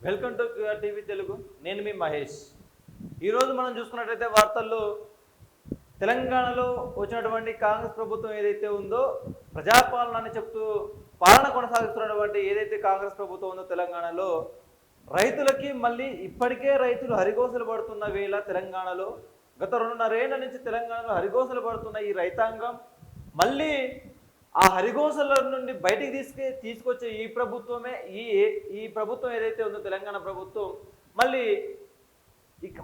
Welcome to QR TV Telugu. నేను మీ మహేష్. ఈరోజు మనం చూసుకున్నట్లయితే వార్తల్లో తెలంగాణలో వచ్చినటువంటి కాంగ్రెస్ ప్రభుత్వం ఏదైతే ఉందో ప్రజాపాలన అని చెప్తూ పాలన కొనసాగిస్తున్నటువంటి ఏదైతే కాంగ్రెస్ ప్రభుత్వం ఉందో తెలంగాణలో రైతులకి మళ్ళీ ఇప్పటికే రైతులు హరిగోసలు పడుతున్న వేళ తెలంగాణలో గత 2.5 ఏళ్ల నుంచి తెలంగాణలో హరిగోసలు పడుతున్న ఈ రైతాంగం మళ్ళీ ఆ హరిగోసల నుండి బయటికి తీసుకొచ్చే ఈ ప్రభుత్వమే ఈ ప్రభుత్వం ఏదైతే ఉందో తెలంగాణ ప్రభుత్వం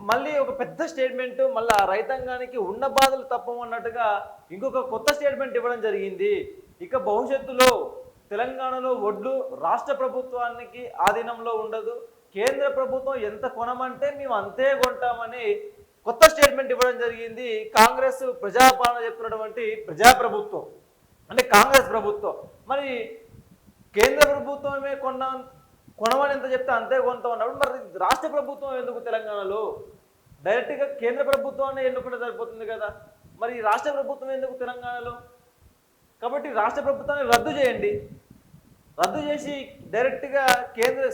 మళ్ళీ ఒక పెద్ద స్టేట్మెంట్, మళ్ళీ ఆ రైతాంగానికి ఉన్న బాధలు తప్పమన్నట్టుగా ఇంకొక కొత్త స్టేట్మెంట్ ఇవ్వడం జరిగింది. ఇక భవిష్యత్తులో తెలంగాణలో వడ్లు రాష్ట్ర ప్రభుత్వానికి ఆధీనంలో ఉండదు, కేంద్ర ప్రభుత్వం ఎంత కొనమంటే మేము అంతే కొంటామని కొత్త స్టేట్మెంట్ ఇవ్వడం జరిగింది. కాంగ్రెస్ ప్రజాపాలన చెప్తున్నటువంటి ప్రజాప్రభుత్వం అంటే కాంగ్రెస్ ప్రభుత్వం. మరి కేంద్ర ప్రభుత్వమే కొనమని ఎంత చెప్తే అంతే కొంత ఉన్నప్పుడు మరి రాష్ట్ర ప్రభుత్వం ఎందుకు తెలంగాణలో? డైరెక్ట్గా కేంద్ర ప్రభుత్వాన్ని ఎన్నుకుంటే సరిపోతుంది కదా, మరి రాష్ట్ర ప్రభుత్వం ఎందుకు తెలంగాణలో? కాబట్టి రాష్ట్ర ప్రభుత్వాన్ని రద్దు చేయండి, రద్దు చేసి డైరెక్ట్గా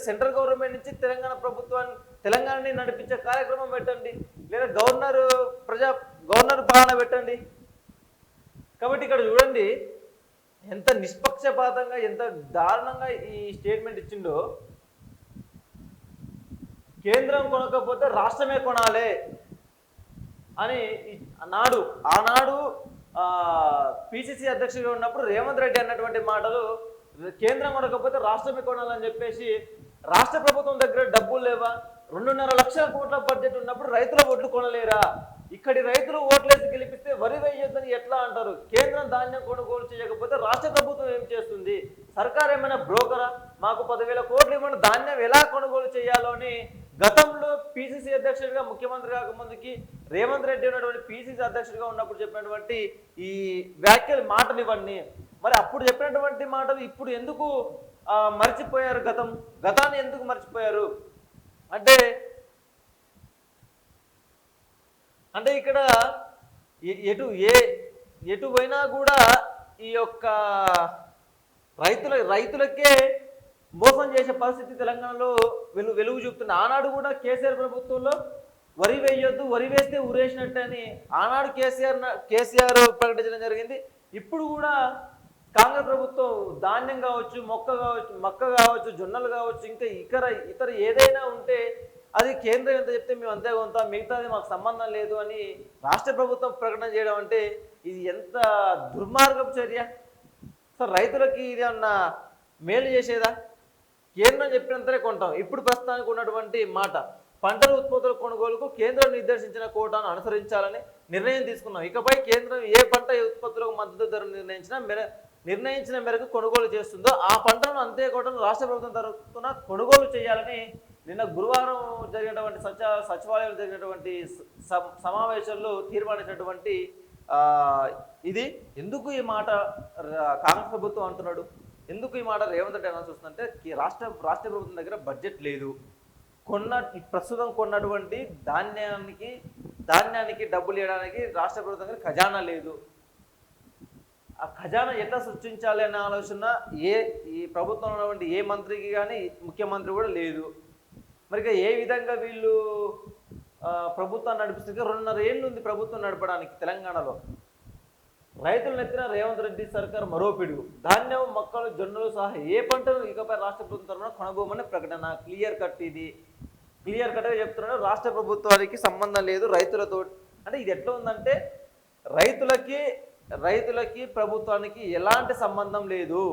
సెంట్రల్ గవర్నమెంట్ నుంచి తెలంగాణని నడిపించే కార్యక్రమం పెట్టండి, లేదా గవర్నర్ పాలన పెట్టండి. కాబట్టి ఇక్కడ చూడండి ఎంత నిష్పక్షపాతంగా ఎంత దారుణంగా ఈ స్టేట్మెంట్ ఇచ్చిండో. కేంద్రం కొనకపోతే రాష్ట్రమే కొనాలి అని ఆనాడు పిసిసి అధ్యక్షుడిగా ఉన్నప్పుడు రేవంత్ రెడ్డి అన్నటువంటి మాటలు, కేంద్రం కొనకపోతే రాష్ట్రమే కొనాలని చెప్పేసి రాష్ట్ర ప్రభుత్వం దగ్గర డబ్బులు లేవా, 2.5 లక్షల కోట్ల బడ్జెట్ ఉన్నప్పుడు రైతుల ఓట్లు కొనలేరా? ఇక్కడి రైతులు ఓట్లేసి గెలిపిస్తే వరి వేయొద్దని ఎట్లా అంటారు? కేంద్రం ధాన్యం కొనుగోలు చేయకపోతే రాష్ట్ర ప్రభుత్వం ఏం చేస్తుంది? సర్కార్ ఏమైనా బ్రోకరా? మాకు 10,000 కోట్లు ఇవ్వని ధాన్యం ఎలా కొనుగోలు చేయాలో అని గతంలో పిసిసి అధ్యక్షుడిగా ముఖ్యమంత్రి కాకముందుకి రేవంత్ రెడ్డి ఉన్నటువంటి పిసిసి అధ్యక్షుడిగా ఉన్నప్పుడు చెప్పినటువంటి ఈ మాటలు ఇవన్నీ మరి అప్పుడు చెప్పినటువంటి మాటలు ఇప్పుడు ఎందుకు మర్చిపోయారు? గతాన్ని ఎందుకు మర్చిపోయారు అంటే ఇక్కడ ఎటు పోయినా కూడా ఈ యొక్క రైతులకే మోసం చేసే పరిస్థితి తెలంగాణలో వెలుగు చూపుతుంది. ఆనాడు కూడా కేసీఆర్ ప్రభుత్వంలో వరి వేయొద్దు, వరి వేస్తే ఊరేసినట్టు అని ఆనాడు కేసీఆర్ ప్రకటించడం జరిగింది. ఇప్పుడు కూడా కాంగ్రెస్ ప్రభుత్వం ధాన్యం కావచ్చు, మొక్క కావచ్చు, జొన్నలు కావచ్చు, ఇంకా ఇతర ఏదైనా ఉంటే అది కేంద్రం ఎంత చెప్తే మేము అంతే కొంటాం, మిగతాది మాకు సంబంధం లేదు అని రాష్ట్ర ప్రభుత్వం ప్రకటన చేయడం అంటే ఇది ఎంత దుర్మార్గపు చర్య! సార్ రైతులకి ఇది అన్న మేలు చేసేదా? కేంద్రం చెప్పినంతనే కొంటాం. ఇప్పుడు ప్రస్తుతానికి ఉన్నటువంటి మాట, పంటల ఉత్పత్తుల కొనుగోలుకు కేంద్రం నిర్దేశించిన కోటాను అనుసరించాలని నిర్ణయం తీసుకున్నాం. ఇకపై కేంద్రం ఏ పంట ఉత్పత్తులకు మద్దతు ధర నిర్ణయించిన మేరకు కొనుగోలు చేస్తుందో ఆ పంటలను అంతే కోటను రాష్ట్ర ప్రభుత్వం తరఫున కొనుగోలు చేయాలని నిన్న గురువారం జరిగినటువంటి సచివాలయంలో జరిగినటువంటి సమావేశంలో తీర్మానించినటువంటి ఇది. ఎందుకు ఈ మాట కాంగ్రెస్ ప్రభుత్వం అంటున్నాడు? ఎందుకు ఈ మాట రేవంత్ రెడ్డి అనాల్సి వస్తుందంటే రాష్ట్ర ప్రభుత్వం దగ్గర బడ్జెట్ లేదు, ప్రస్తుతం కొన్నటువంటి ధాన్యానికి డబ్బులు ఇవ్వడానికి రాష్ట్ర ప్రభుత్వం దగ్గర ఖజానా లేదు. ఆ ఖజానా ఎట్లా సృష్టించాలి అనే ఆలోచన ఈ ప్రభుత్వంలో ఉన్నటువంటి ఏ మంత్రికి కానీ ముఖ్యమంత్రి కూడా లేదు. మరి ఏ విధంగా వీళ్ళు ప్రభుత్వాన్ని నడిపిస్తుంది? 2.5 ఏళ్ళు ఉంది ప్రభుత్వం నడపడానికి. తెలంగాణలో రైతులు నెత్తిన రేవంత్ రెడ్డి సర్కార్ మరో పిడుగు. ధాన్యం, మొక్కలు, జొన్నలు సహా ఏ పంటను ఇకపై రాష్ట్ర ప్రభుత్వం తరఫున కొనబోమని ప్రకటన. క్లియర్ కట్గా చెప్తున్నాడు. రాష్ట్ర ప్రభుత్వానికి సంబంధం లేదు రైతులతో. అంటే ఇది ఎట్లా ఉందంటే రైతులకి ప్రభుత్వానికి ఎలాంటి సంబంధం లేదు.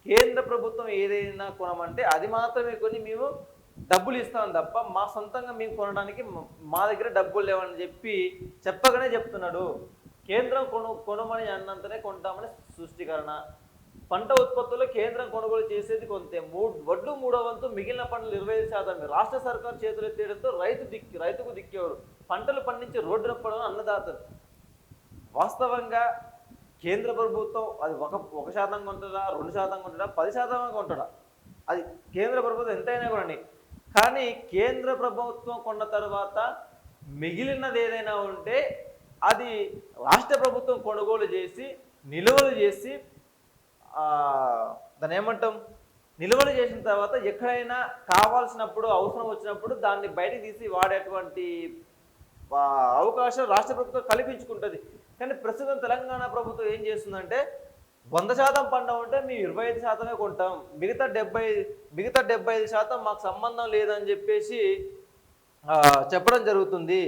కేంద్ర ప్రభుత్వం ఏదైనా కొనమంటే అది మాత్రమే కొని మేము డబ్బులు ఇస్తాం తప్ప మా సొంతంగా మేము కొనడానికి మా దగ్గర డబ్బులు లేవని చెప్పగానే చెప్తున్నాడు. కేంద్రం కొనమని అన్నంతనే కొంటామని సృష్టికరణ. పంట ఉత్పత్తుల్లో కేంద్రం కొనుగోలు చేసేది కొంతే, వడ్లు 3వ వంతు, మిగిలిన పంటలు 25%. రాష్ట్ర సర్కారు చేతులు ఎత్తేయడంతో రైతుకు దిక్కేవారు. పంటలు పండించి రోడ్డున పడడం అన్నదాతలు. వాస్తవంగా కేంద్ర ప్రభుత్వం అది 1% కొంటాడా, 2% కొంటాడా, 10% కొంటాడా, అది కేంద్ర ప్రభుత్వం ఎంతైనా కొనండి. కానీ కేంద్ర ప్రభుత్వం కొన్న తర్వాత మిగిలినది ఏదైనా ఉంటే అది రాష్ట్ర ప్రభుత్వం కొనుగోలు చేసి నిల్వలు చేసి దాన్ని ఏమంటాం నిల్వలు చేసిన తర్వాత ఎక్కడైనా కావాల్సినప్పుడు అవసరం వచ్చినప్పుడు దాన్ని బయటకు తీసి వాడేటువంటి అవకాశం రాష్ట్ర ప్రభుత్వం కల్పించుకుంటుంది. కానీ ప్రస్తుతం తెలంగాణ ప్రభుత్వం ఏం చేస్తుందంటే 100% పంట ఉంటే మేము 25%మే కొంటాం, మిగతా 75% మాకు సంబంధం లేదని చెప్పేసి చెప్పడం జరుగుతుంది.